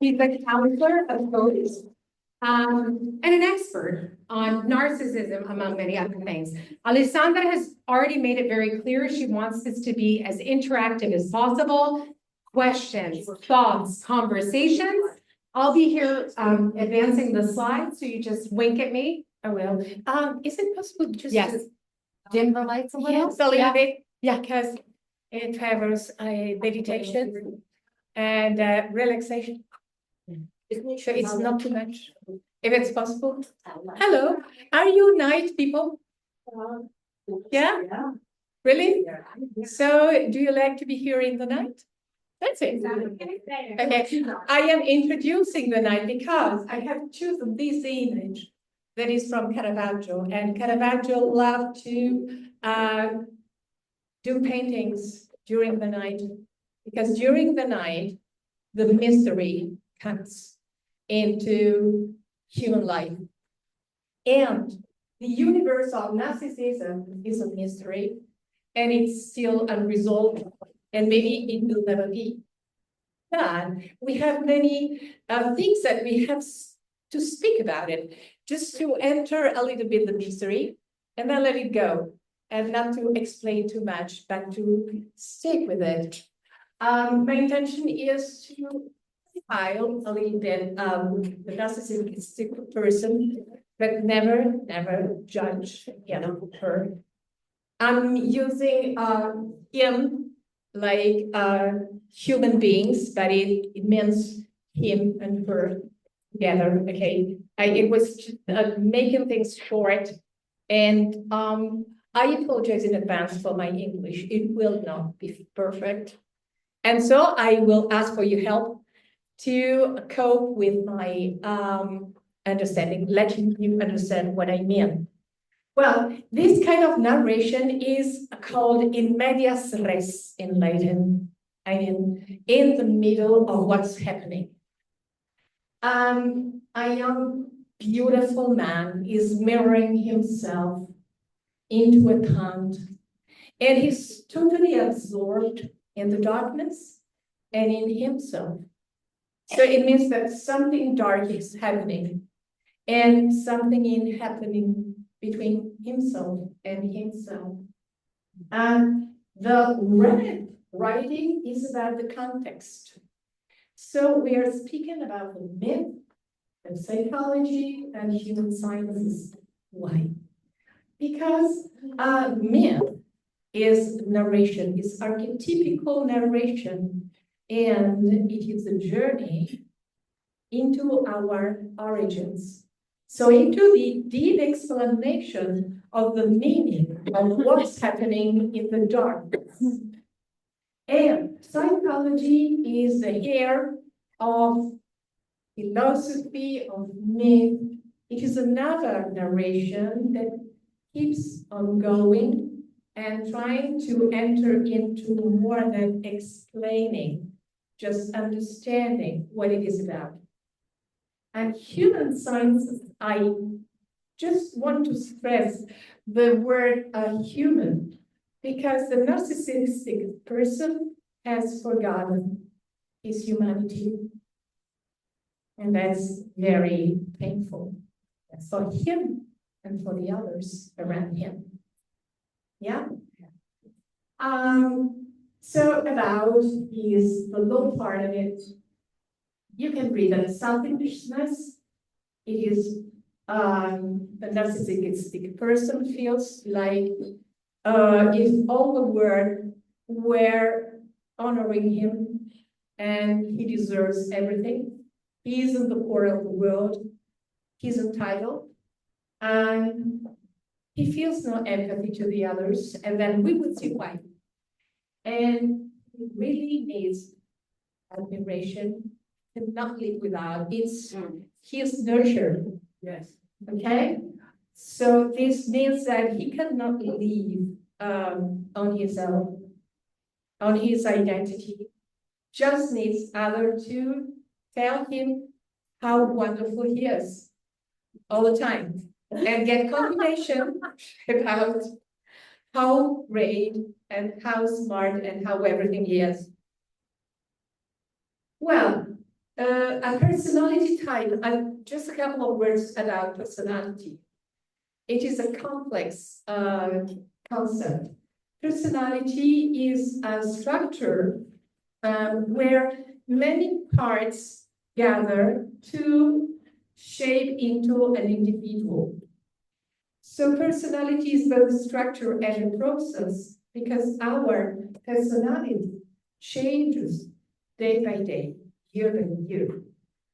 He's a counselor, a coach, and an expert on narcissism, among many other things. Alessandra has already made it very clear she wants this to be as interactive as possible. Questions, thoughts, conversations. I'll be here advancing the slides, so you just wink at me. I will. Is it possible just to dim the lights a little? Yes, a little bit. Yeah, because it covers meditation and relaxation. So it's not too much, if it's possible. Hello, are you night people? Yeah? Really? So do you like to be here in the night? That's it. Okay, I am introducing the night because I have chosen this image that is from Caravaggio, and Caravaggio loved to do paintings during the night, because during the night, the mystery comes into human life. And the universe of narcissism is a mystery, and it's still unresolved, and maybe it will never be. But we have many things that we have to speak about it, just to enter a little bit the mystery, and then let it go, and not to explain too much, but to stick with it. My intention is to file a little bit the narcissistic person, but never judge her. I'm using him like human beings, but it means him and her together. Okay, it was just, making things short, and I apologize in advance for my English. It will not be perfect, and so I will ask for your help to cope with my understanding, letting you understand what I mean. Well, this kind of narration is called in medias res in Latin. I mean, in the middle of what's happening. A young, beautiful man is mirroring himself into a pond, and he's totally absorbed in the darkness and in himself. So it means that something dark is happening, and something is happening between himself and himself. And the red writing is about the context. So we are speaking about the myth and psychology and human sciences. Why? Because myth is narration, is archetypical narration, and it is a journey into our origins. So into the deep explanation of the meaning of what's happening in the darkness. And psychology is the hair of philosophy, of myth. It is another narration that keeps on going and trying to enter into more than explaining, just understanding what it is about. And human sciences, I just want to stress the word human, because the narcissistic person has forgotten his humanity. And that's very painful for him and for the others around him. Yeah? So about the low part of it, you can read that selfishness. It is the narcissistic person feels like if all the world were honoring him and he deserves everything. He is in the core of the world. He's entitled, and he feels no empathy to the others, and then we would see why. And he really needs admiration, cannot live without. It's his nurture. Yes. Okay. So this means that he cannot live on his own, on his identity. Just needs others to tell him how wonderful he is all the time, and get confirmation about how great and how smart and how everything he is. Well, A personality type, just a couple of words about personality. It is a complex concept. Personality is a structure where many parts gather to shape into an individual. So personality is both structure and a process because our personality changes day by day, year by year,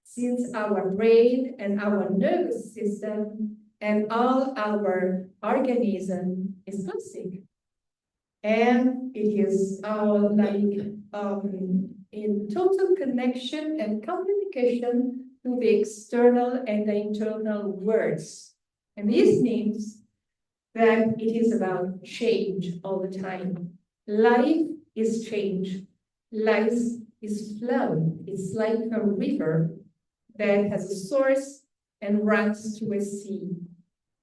since our brain and our nervous system and all our organism is plastic. And it is in total connection and communication to the external and the internal worlds. And this means that it is about change all the time. Life is change. Life is flow. It's like a river that has a source and runs to a sea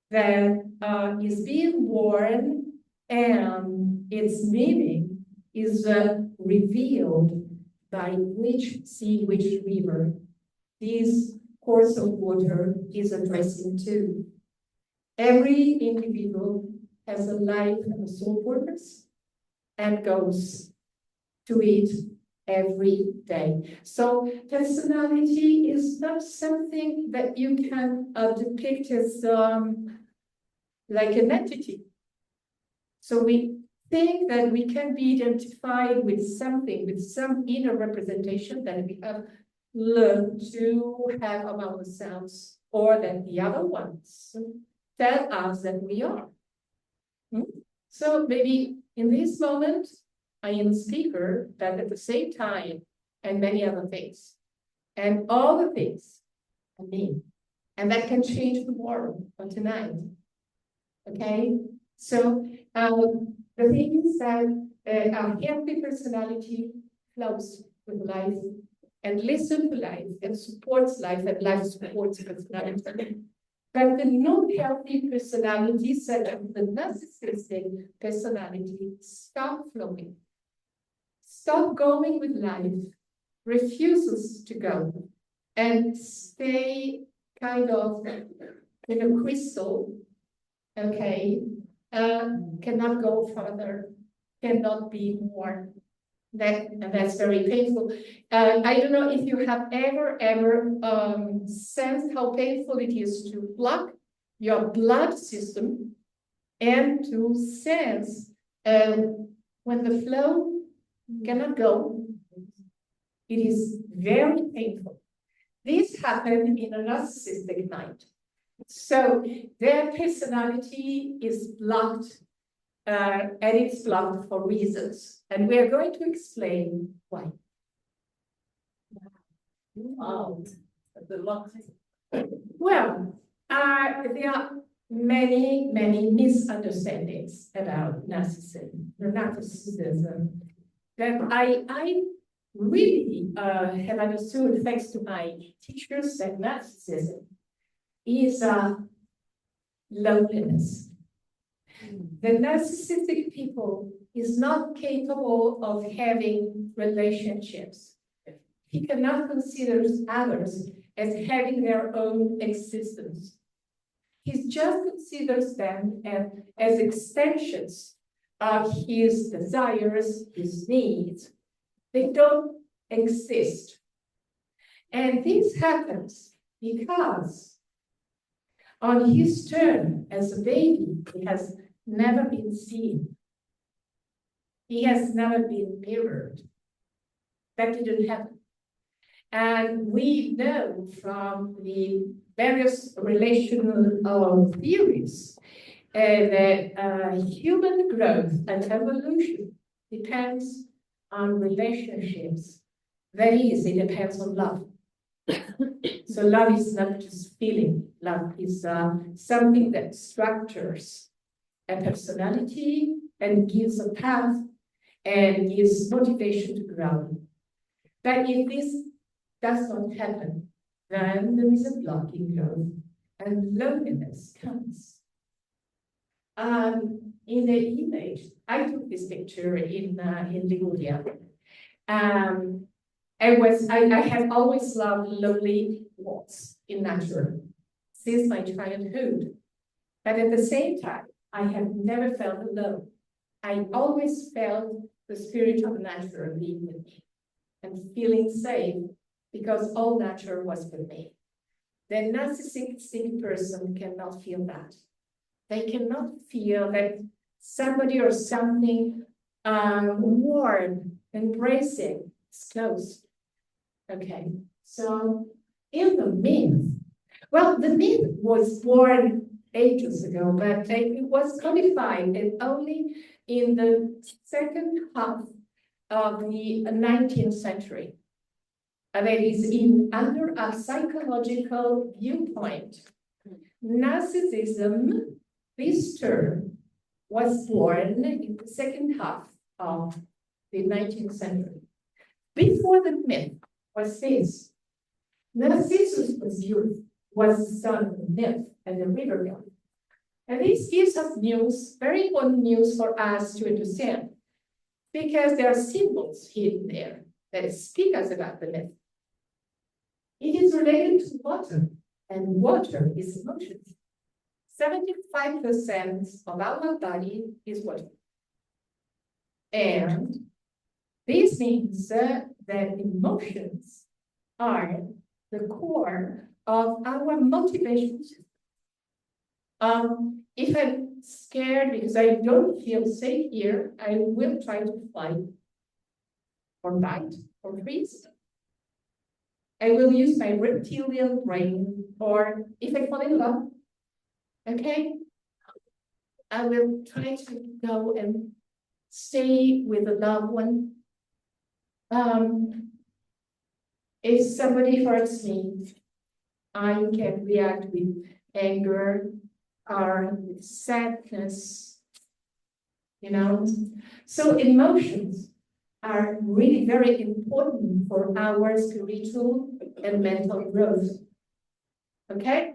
that is being born, and its meaning is revealed by which sea, which river this course of water is addressing to. Every individual has a life and a soul purpose and goes to it every day. So personality is not something that you can depict as like an entity. So we think that we can be identified with something, with some inner representation that we have learned to have of ourselves, or that the other ones tell us that we are. So maybe in this moment, I am a speaker, but at the same time, and many other things. And all the things are me. And that can change tomorrow or tonight. Okay? So the thing is that a healthy personality flows with life and listens to life and supports life, and life supports personality. But the non-healthy personality, such as the narcissistic personality, stop flowing, stop going with life, refuses to go, and stay kind of in a crystal, okay, cannot go further, cannot be more. And that's very painful. I don't know if you have ever sensed how painful it is to block your blood system and to sense when the flow cannot go. It is very painful. This happened in a narcissistic mind. So their personality is blocked, and it's blocked for reasons. And we're going to explain why. Wow. Well, there are many misunderstandings about narcissism that I really have understood thanks to my teachers that narcissism is loneliness. The narcissistic people is not capable of having relationships. He cannot consider others as having their own existence. He just considers them as extensions of his desires, his needs. They don't exist. And this happens because on his turn as a baby, he has never been seen. He has never been mirrored. That didn't happen. And we know from the various relational theories that human growth and evolution depends on relationships. That is, it depends on love. So love is not just feeling. Love is something that structures a personality and gives a path and gives motivation to grow. But if this does not happen, then there is a block in growth and loneliness comes. In the image, I took this picture in Liguria. And I have always loved lonely walks in nature since my childhood. But at the same time, I have never felt alone. I always felt the spirit of nature being with me and feeling safe because all nature was with me. The narcissistic person cannot feel that. They cannot feel that somebody or something warm, embracing, is close. Okay, so in the myth, well, the myth was born ages ago, but it was codified and only in the second half of the 19th century. And that is under a psychological viewpoint. Narcissism, this term, was born in the second half of the 19th century. Before the myth was this. Narcissus was youth, was the son of the nymph and the river god. And this gives us news, very important news for us to understand, because there are symbols hidden there that speak us about the myth. It is related to water, and water is emotions. 75% of our body is water. And this means that emotions are the core of our motivation system. If I'm scared because I don't feel safe here, I will try to fight or bite or freeze. I will use my reptilian brain, or if I fall in love, okay, I will try to go and stay with a loved one. If somebody hurts me, I can react with anger or with sadness, you know. So emotions are really very important for our spiritual and mental growth. Okay?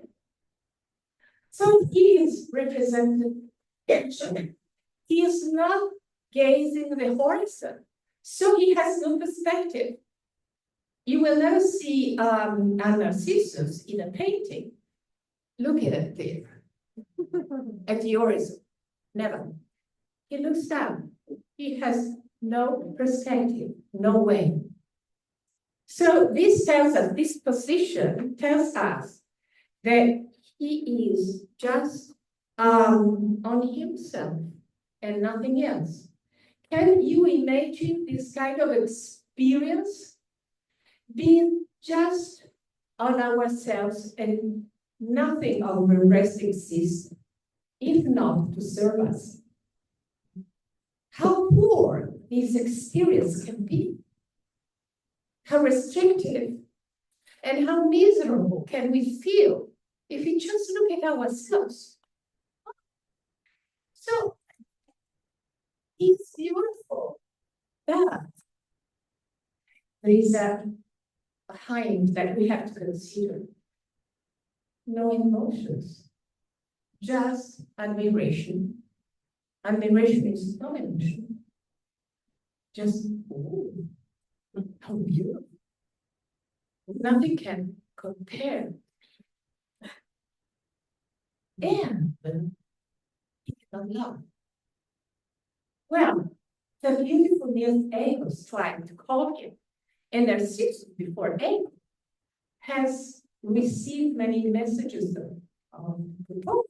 So he is represented. He is not gazing at the horizon, so he has no perspective. You will never see a Narcissus in a painting. Look at it there, at the horizon. Never. He looks down. He has no perspective, no way. So this tells us, this position tells us that he is just on himself and nothing else. Can you imagine this kind of experience? Being just on ourselves and nothing of the rest exists, if not to serve us. How poor this experience can be, how restrictive, and how miserable can we feel if we just look at ourselves. So, it's beautiful, but there is a behind that we have to consider. No emotions, just admiration. Admiration is no emotion. Just, oh, how beautiful. Nothing can compare. And he cannot love. Well, the beautiful Niels Eggers trying to call him, and Narcissus before Eggers has received many messages of people,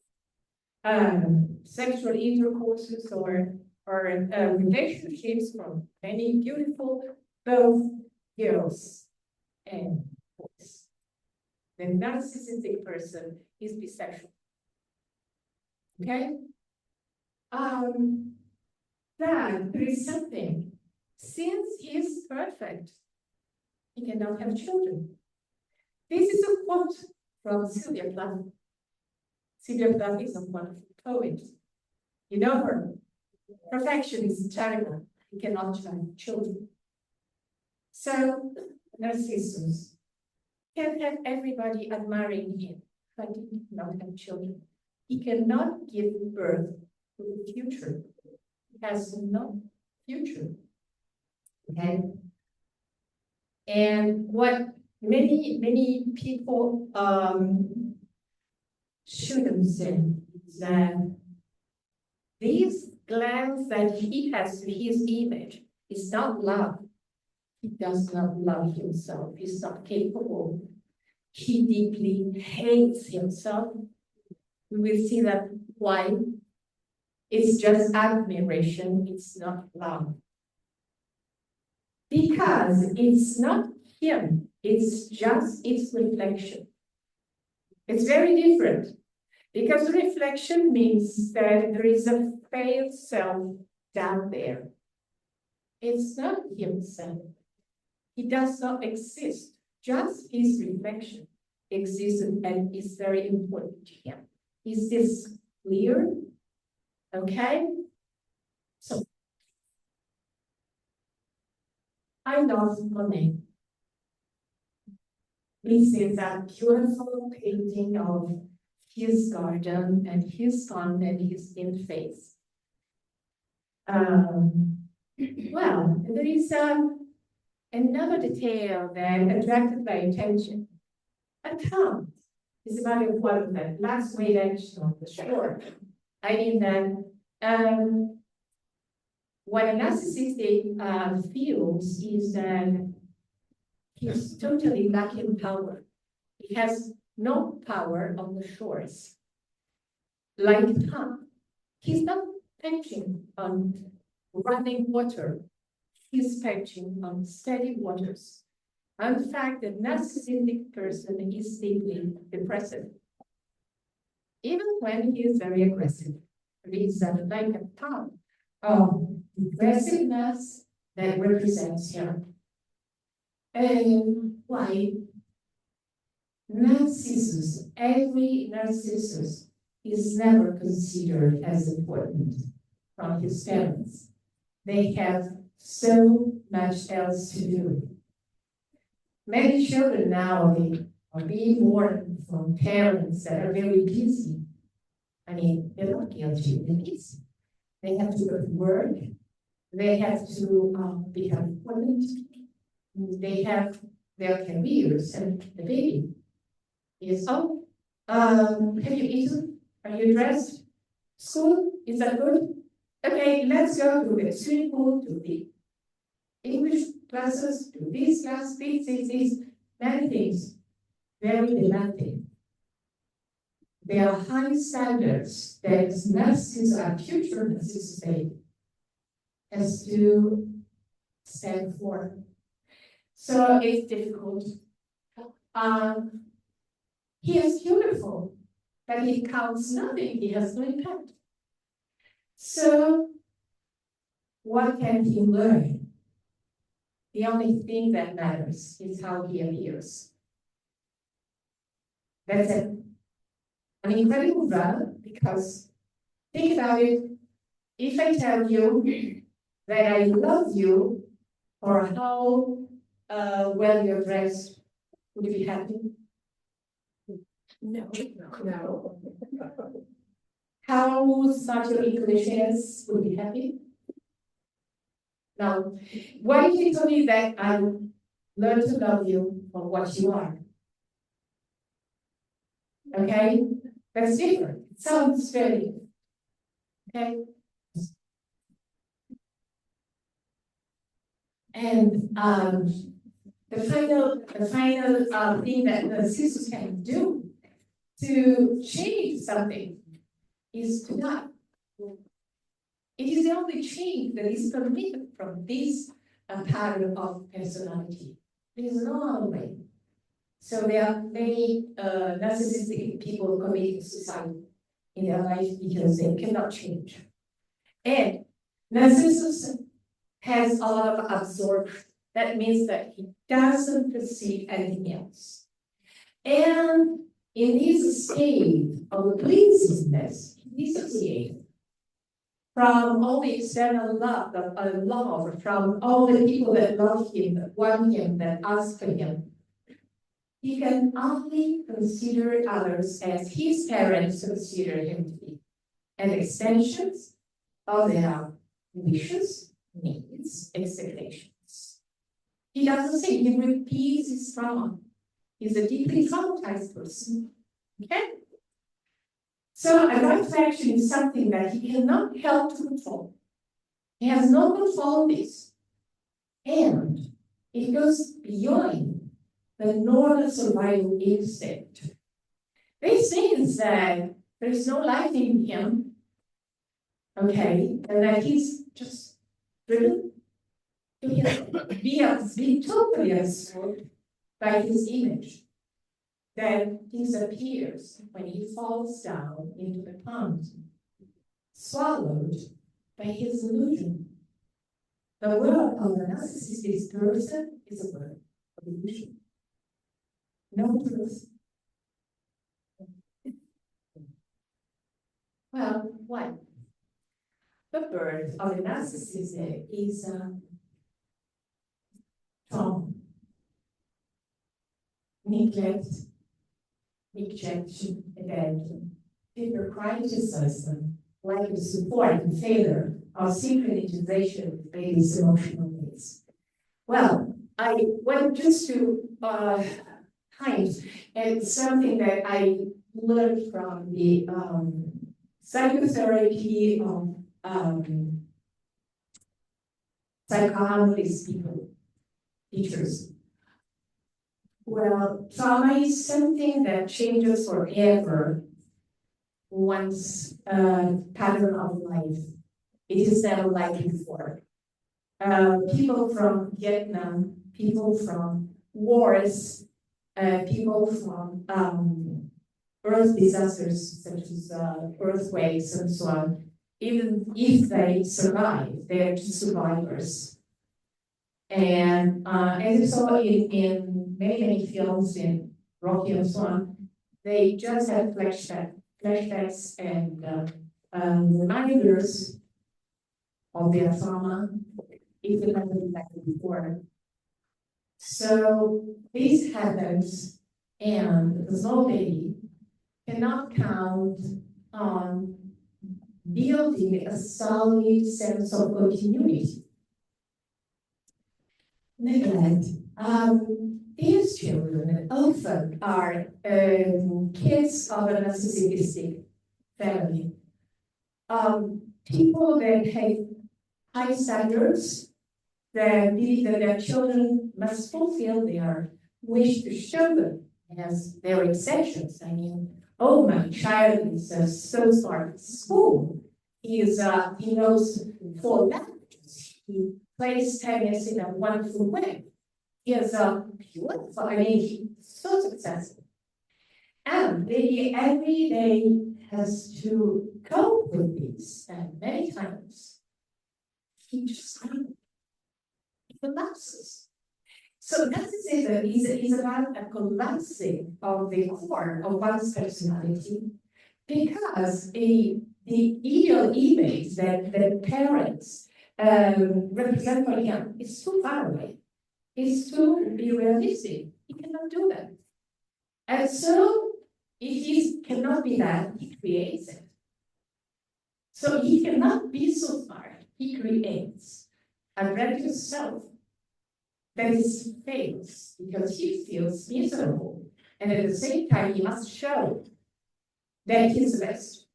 sexual intercourses or relationships from many beautiful, both girls and boys. The narcissistic person is bisexual. Okay? That there is something. Since he is perfect, he cannot have children. This is a quote from Sylvia Plath. Sylvia Plath is a wonderful poet. You know her. Perfection is terrible. He cannot have children. So Narcissus can have everybody admiring him, but he cannot have children. He cannot give birth to the future. He has no future. Okay? And what many people shouldn't say is that this glance that he has to his image is not love. He does not love himself. He's not capable. He deeply hates himself. We will see that why. It's just admiration, it's not love. Because it's not him, it's just its reflection. It's very different. Because reflection means that there is a failed self down there. It's not himself. He does not exist. Just his reflection exists and is very important to him. Is this clear? Okay? So, I love Monet. This is a beautiful painting of his garden and his sun and his in face. Well, there is another detail that attracted my attention. A town is about important. Last way on the shore. I mean that what a narcissistic feels is that he's totally lacking power. He has no power on the shores. Like Tom, he's not penching on running water. He's penching on steady waters. In fact, the narcissistic person is deeply depressive. Even when he is very aggressive, there is like a Tom of aggressiveness that represents him. And why? Narcissus, every Narcissus is never considered as important from his parents. They have so much else to do. Many children now are being born from parents that are very busy. I mean, they're not guilty, they're busy. They have to go to work. They have to become important. They have their careers, and the baby is, have you eaten? Are you dressed? School, is that good? Okay, let's go to the swimming pool, to the English classes, to this class, this, many things. Very demanding. There are high standards that nurses are future nurses has to stand for. So it's difficult. He is beautiful, but he counts nothing. He has no impact. So what can he learn? The only thing that matters is how he appears. That's it. An incredible drama, because think about it. If I tell you that I love you for how well you're dressed, would you be happy? No. How smart your English is, would you be happy? No. What if you told me that I learned to love you for what you are? Okay? That's different. It sounds very, okay? And the final thing that the sisters can do to change something is to not. It is the only change that is permitted from this pattern of personality. There is no other way. So there are many narcissistic people committing suicide in their life because they cannot change. And narcissism has a lot of absorption. That means that he doesn't perceive anything else. And in his state of pleasingness, he dissociates from all the external love, from all the people that love him, that want him, that ask for him. He can only consider others as his parents consider him to be, and extensions of their wishes, needs, expectations. He doesn't say, he repeats his trauma. He's a deeply traumatized person. Okay? So adult action is something that he cannot help to control. He has no control of this. And it goes beyond the normal survival instinct. This means that there's no life in him, okay, and that he's just driven to be totally absorbed by his image that disappears when he falls down into the pond, swallowed by his illusion. The world of the narcissistic person is a world of illusion. No truth. Well, what? The birth of a narcissist is trauma, neglect, rejection, abandonment, people criticism, lack of support and failure of synchronization of baby's emotional needs. Well, I went just to hide, and something that I learned from the psychotherapy of psychoanalyst people, teachers. Well, trauma is something that changes forever one's pattern of life. It is never like before. People from Vietnam, people from wars, people from earth disasters such as earthquakes and so on, even if they survive, they're just survivors. And as you saw in many films, in Rocky and so on, they just have flashbacks and reminders of their trauma, if it happened like before. So this happens, and the small baby cannot count on building a solid sense of continuity. Neglect. These children often are kids of a narcissistic family. People that have high standards, that believe that their children must fulfill their wish to show them as their exceptions. I mean, oh, my child is so smart at school. He knows 4 languages. He plays tennis in a wonderful way. He is beautiful. I mean, he's so successful. And maybe every day has to cope with this, and many times he just collapses. So narcissism is about a collapsing of the core of one's personality, because the ideal image that the parents represent for him is too far away. It's too unrealistic. He cannot do that. And so, if he cannot be that, he creates it. So he cannot be so far. He creates a radical self that is fails because he feels miserable. And at the same time, he must show that he's the best.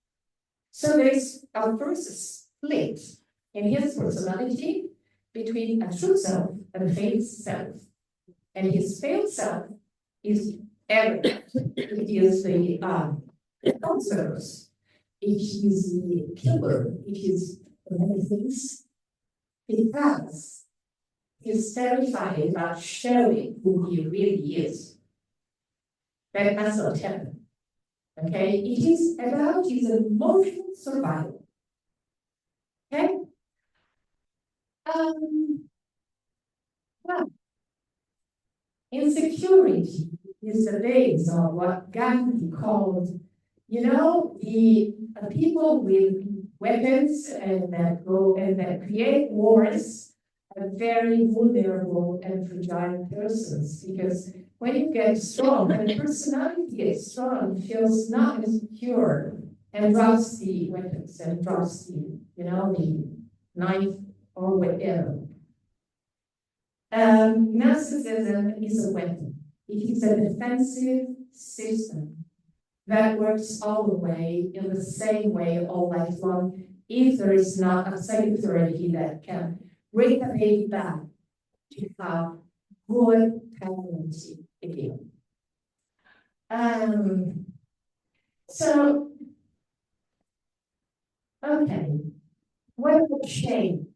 So there's a first split in his personality between a true self and a failed self. And his failed self is arrogant. It is the cancerous. It is the killer. It is many things. Because he's terrified about showing who he really is. That must not happen. Okay? It is about his emotional survival. Okay? Well, insecurity is the base of what Gandhi called, the people with weapons and that go and that create wars are very vulnerable and fragile persons, because when you get strong, when a personality gets strong, feels not insecure and drops the weapons and drops the knife or whatever. Narcissism is a weapon. It is a defensive system that works all the way in the same way all life long if there is not a outside authority that can bring the baby back to have good parenting again. So, okay, what about shame?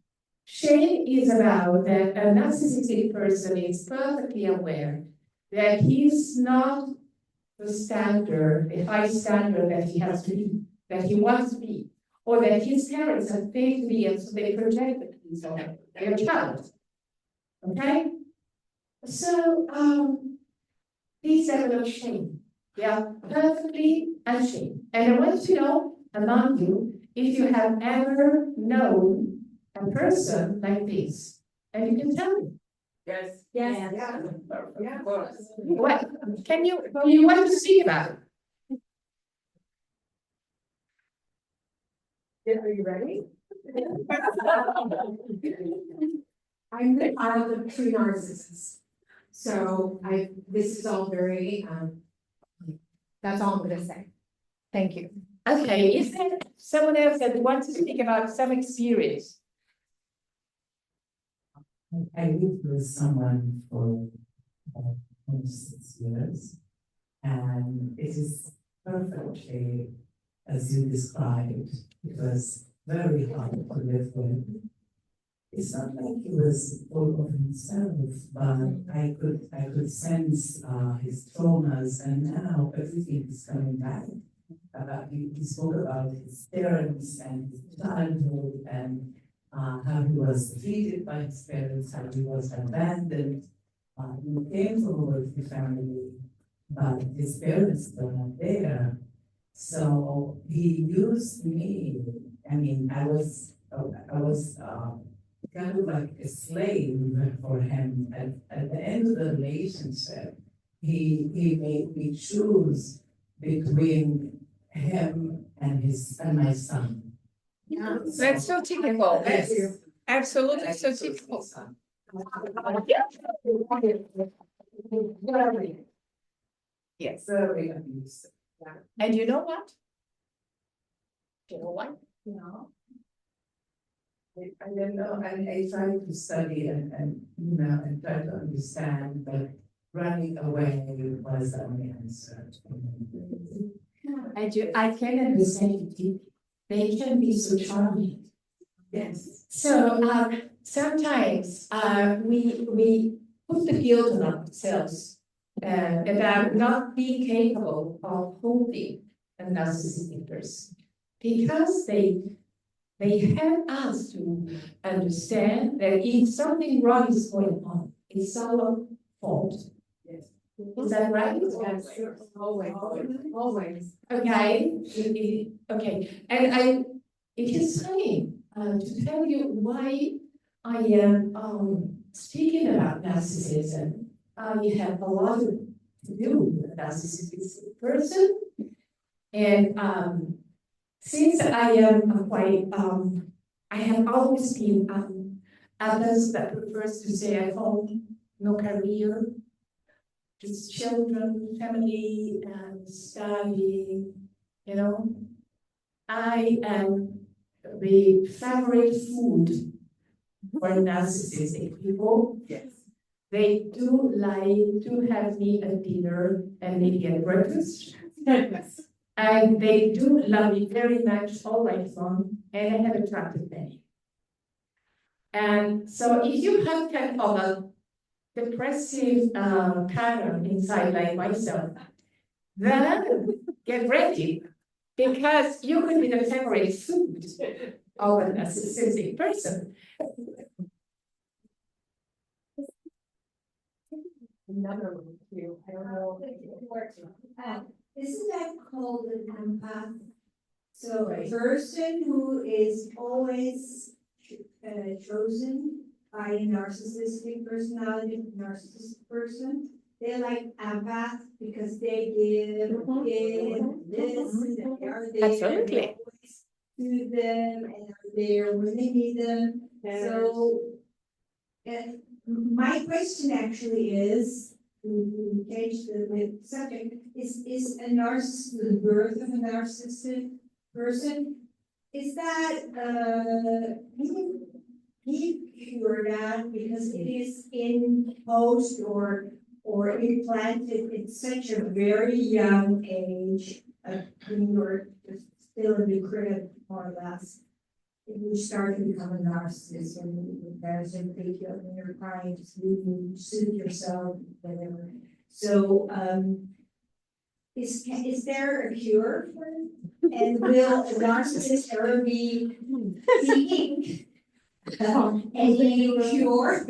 Shame is about that a narcissistic person is perfectly aware that he's not the standard, the high standard that he has to be, that he wants to be, or that his parents have failed to be, and so they project it on their child. Okay? So, these level of shame, they are perfectly ashamed. And I want to know among you if you have ever known a person like this, and you can tell me. Yes. Yes. Yeah. Of course. What can you want to speak about? Are you ready? I'm the child of two narcissists. So this is all very, that's all I'm gonna say. Thank you. Okay, is there someone else that wants to speak about some experience? I lived with someone for almost 6 years, and it is perfectly as you described. It was very hard to live with. It's not like he was full of himself, but I could sense his traumas, and now everything is coming back. He spoke about his parents and his childhood and how he was treated by his parents, how he was abandoned. He came from a wealthy family, but his parents were not there. So he used me. I mean, I was kind of like a slave for him. At the end of the relationship, he made me choose between him and my son. Yeah, that's so typical. That's absolutely so typical. Yes. Very abusive. And you know what? You know what? No. I don't know, I tried to study and and try to understand, but running away was the only answer. I can understand it. They can be so charming. Yes. So sometimes we put the guilt on ourselves about not being capable of holding a narcissistic person because they help us to understand that if something wrong is going on, it's our fault. Yes. Is that right? Yes, always, always. Okay. Okay. And it is funny to tell you why I am speaking about narcissism. I have a lot to do with a narcissistic person, and since I am quite I have always been a person that prefers to stay at home, no career, just children, family, and studying. You know, I am the favorite food for narcissistic people. Yes. They do like to have me at dinner and maybe at breakfast. And they do love me very much all life long, and I have attracted many. And so if you have kind of a depressive pattern inside like myself, then get ready, because you could be the favorite food of a narcissistic person. Another one too, I don't know. Isn't that called an empath? So a person who is always chosen by a narcissistic personality, narcissistic person, they're like empath because they give this and they are there. Absolutely. They always do them and are there when they need them. So And my question actually is, to change the subject, is a narcissist, the birth of a narcissistic person, is that, can you cure that because it is imposed or implanted at such a very young age, when you're still in the crib, more or less. If you start to become a narcissist and your parents didn't pick you up when you're crying, just you soothe yourself, whatever. So, is there a cure for it? And will a narcissist ever be seeking any cure?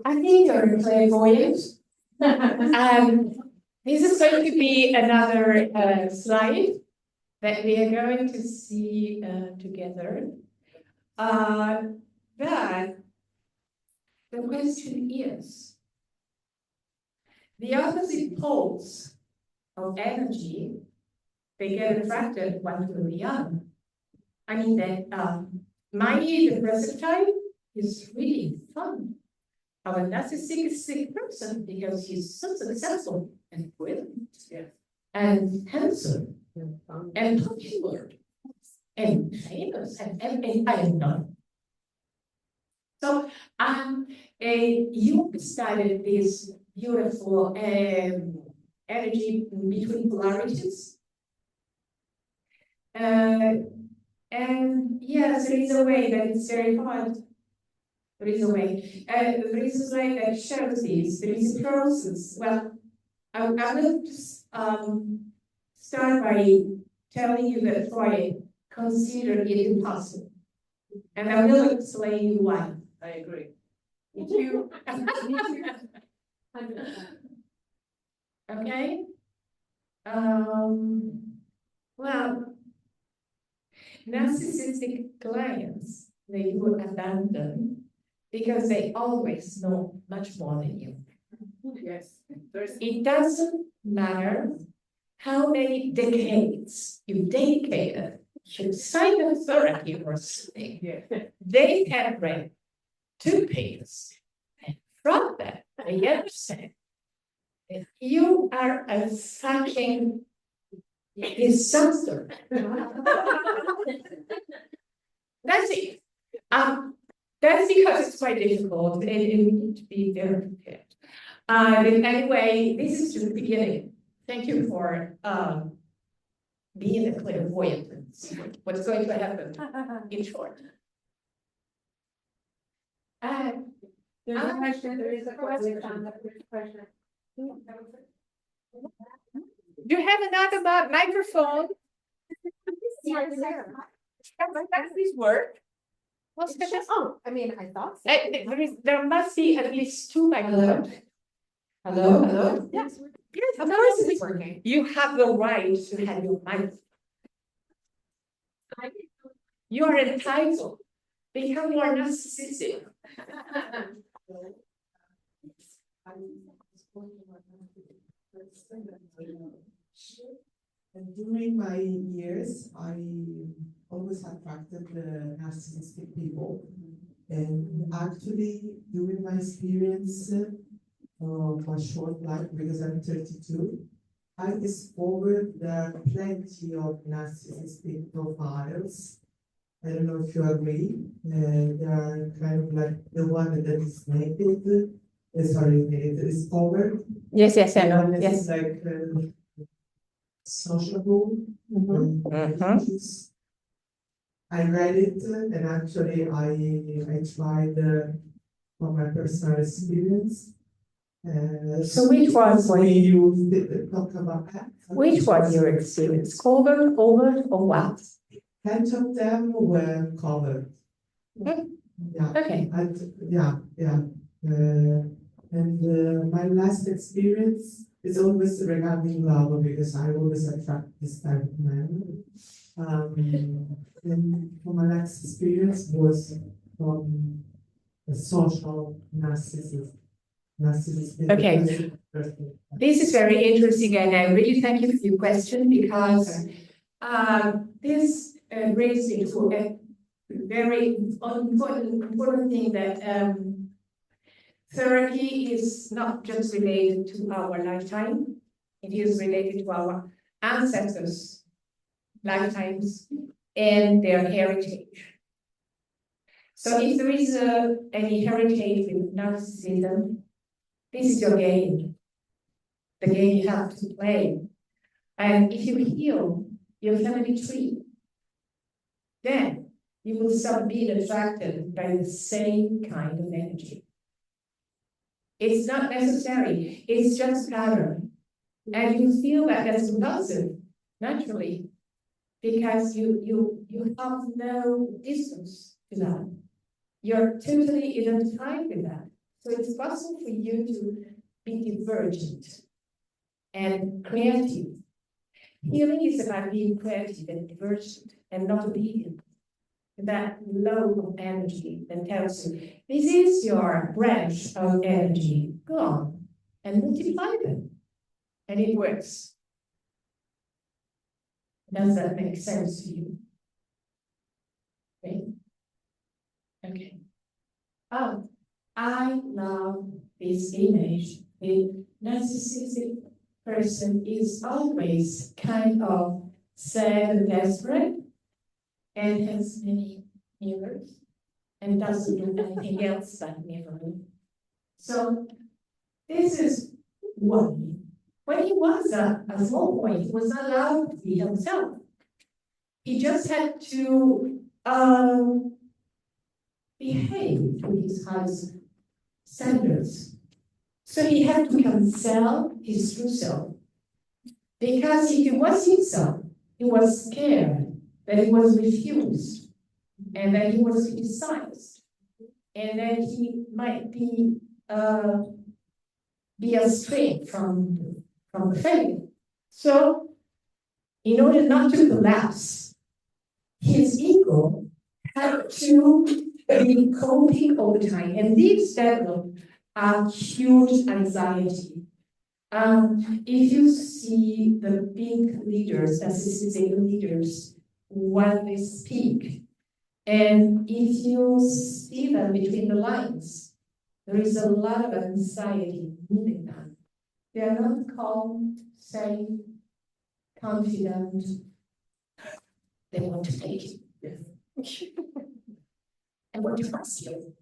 I think you're clairvoyant. This is going to be another slide that we are going to see together. But the question is, the opposite poles of energy, they get attracted one to the other. I mean that Maggie, the present type, is really fun. Of a narcissistic person because he's so successful and brilliant and handsome and popular and famous and I am not. So you studied this beautiful energy between polarities. And yes, there is a way that it's very hard. There is a way. There is a slide that shows this. There is a process. Well, I will just start by telling you that Freud considered it impossible. And I will explain you why. I agree. Did you? Okay. Well, narcissistic clients, they will abandon because they always know much more than you. Yes. It doesn't matter how many decades you dedicated to psychotherapy or something. Yeah. They can read 2 pages. And from that, they understand that you are a fucking disaster. That's it. That's because it's quite difficult and we need to be very prepared. Anyway, this is just the beginning. Thank you for being a clairvoyant and see what's going to happen in short. There's a question. There is a question. Do you have another microphone? Please work. Oh, I mean, I thought so. there must be at least 2 microphones. Hello, hello? Yes. Yes, Of course it's working. You have the right to have your microphone. You are entitled because you are narcissistic. And during my years, I always attracted the narcissistic people. And actually, during my experience of a short life, because I'm 32, I discovered there are plenty of narcissistic profiles. I don't know if you agree. They are kind of like the one that is naked, discovered. Yes, yes, I know. One that Yes. is like sociable. I read it and actually I tried from my personal experience. So which was we you talk about that? Which was your experience? Covered, or what? 10 of them were covered. Yeah. Okay. And my last experience is always regarding love because I always attract this type of man. And my last experience was from a social narcissist. Okay. This is very interesting, and I really thank you for your question because this brings me to very important thing that therapy is not just related to our lifetime, it is related to our ancestors' lifetimes and their heritage. So if there is any heritage with narcissism, this is your game, the game you have to play. And if you heal your family tree, then you will start being attracted by the same kind of energy. It's not necessary, it's just pattern. And you feel that that's compulsive, naturally, because you have no distance to that. You're totally identified with that. So it's possible for you to be divergent and creative. Healing is about being creative and divergent and not obedient. That load of energy that tells you, this is your branch of energy, go on and multiply them. And it works. Does that make sense to you? Okay. Okay. Oh, I love this image. The narcissistic person is always kind of sad and desperate and has many mirrors and doesn't do anything else but mirroring. So this is one. When he was a small boy, he was not allowed to be himself. He just had to behave to his house standards. So he had to cancel his true self. Because if he was himself, he was scared that he was refused and that he was criticized and that he might be astray from the faith. So, in order not to collapse, his ego had to be coping all the time, and this developed a huge anxiety. If you see the big leaders, narcissistic leaders, when they speak, and if you see them between the lines, there is a lot of anxiety moving them. They are not calm, safe, confident. They want to take you. I want to trust you.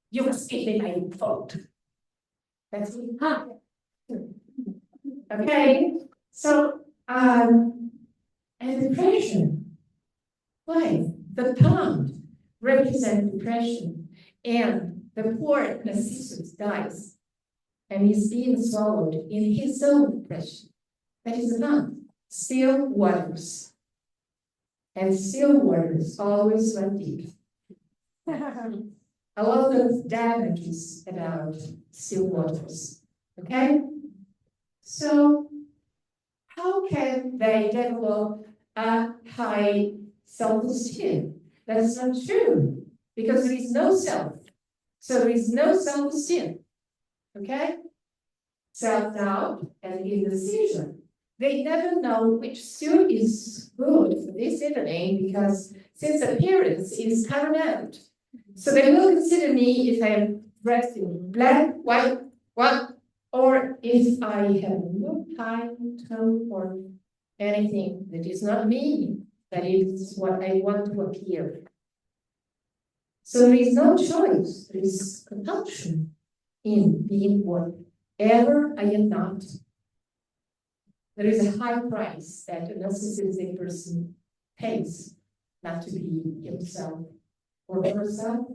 You must give me my fault. That's me. Huh. Okay, so and depression. Why? The pound represents depression, and the poor narcissist dies, and is being swallowed in his own depression. That is the pound. Still waters. And still waters always run deep. A lot of damages about still waters. Okay? So, how can they develop a high self-esteem? That's not true, because there is no self. So there is no self-esteem. Okay? Self-doubt and indecision. They never know which suit is good for this evening because since appearance is paramount. So they will consider me if I am dressed in black, white, or if I have no time, tone, or anything that is not me, that is what I want to appear. So there is no choice, there is compulsion in being whatever I am not. There is a high price that a narcissistic person pays not to be himself or herself.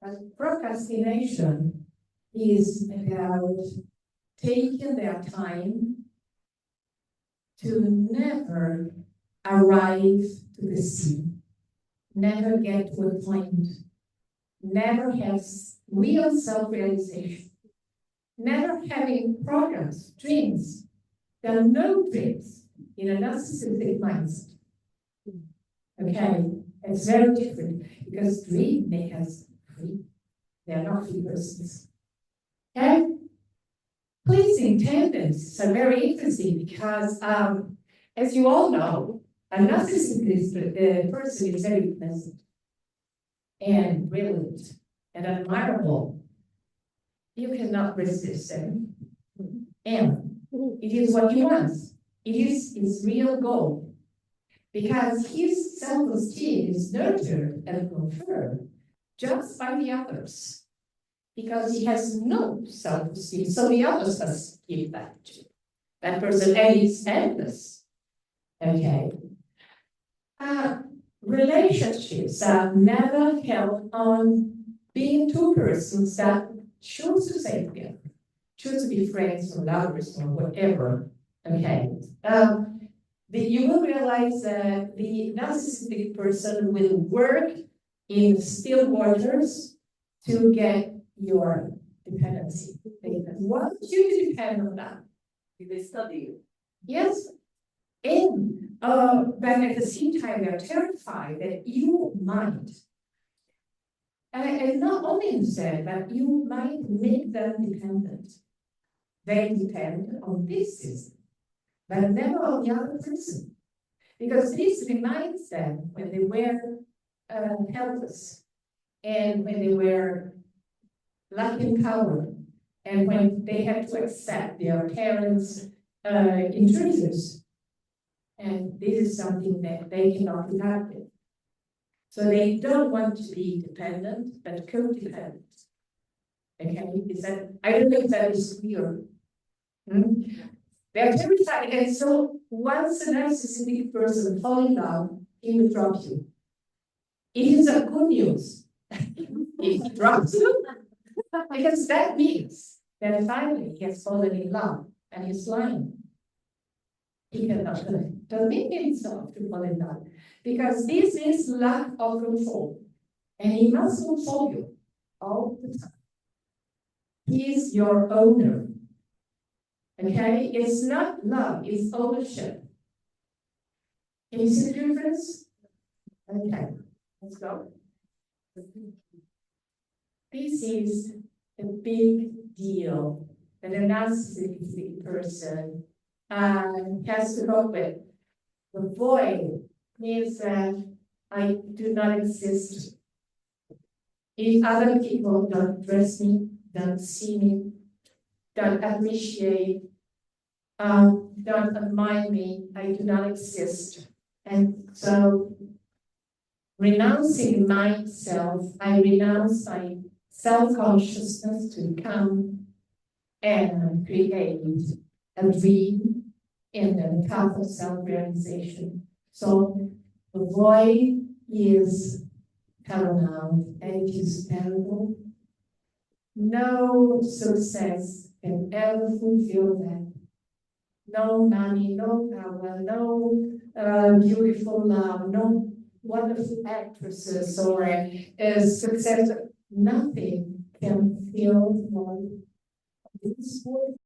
But procrastination is about taking their time to never arrive to the scene, never get to a point, never have real self-realization, never having programs, dreams. There are no dreams in a narcissistic mindset. Okay, it's very different because dream make us free. They are not free persons. Okay? Pleasing tendencies are very interesting because, as you all know, A narcissistic person is very pleasant and brilliant and admirable. You cannot resist them. And it is what he wants. It is his real goal. Because his self-esteem is nurtured and confirmed just by the others. Because he has no self-esteem, so the others must give that to that person, and it's endless. Okay. Relationships are never held on being two persons that choose to stay together, choose to be friends or lovers or whatever. Okay. You will realize that the narcissistic person will work in still waters to get your dependency. They want you to depend on them. They study you. Yes. But at the same time, they're terrified that you might, and not only said that you might make them dependent. They depend on this system, but never on the other person. Because this reminds them when they were helpless, and when they were lacking power, and when they had to accept their parents' intruders. And this is something that they cannot put up with. So they don't want to be dependent, but codependent. Okay, is that, I don't know if that is clear. They're terrified, and so once a narcissistic person falls in love, he will drop you. It is a good news. If he drops you, because that means that finally he has fallen in love and he's lying. He cannot permit himself to fall in love, because this is lack of control, and he must control you all the time. He is your owner. Okay, it's not love, it's ownership. Can you see the difference? Okay, let's go. This is a big deal that a narcissistic person has to cope with. The void means that I do not exist. If other people don't address me, don't see me, don't appreciate, don't admire me, I do not exist. And so, renouncing myself, I renounce my self-consciousness to come and create a dream in the path of self-realization. So the void is paramount and it is terrible. No success can ever fulfill that. No money, no power, no beautiful love, no wonderful actresses or success. Nothing can fill the void. This void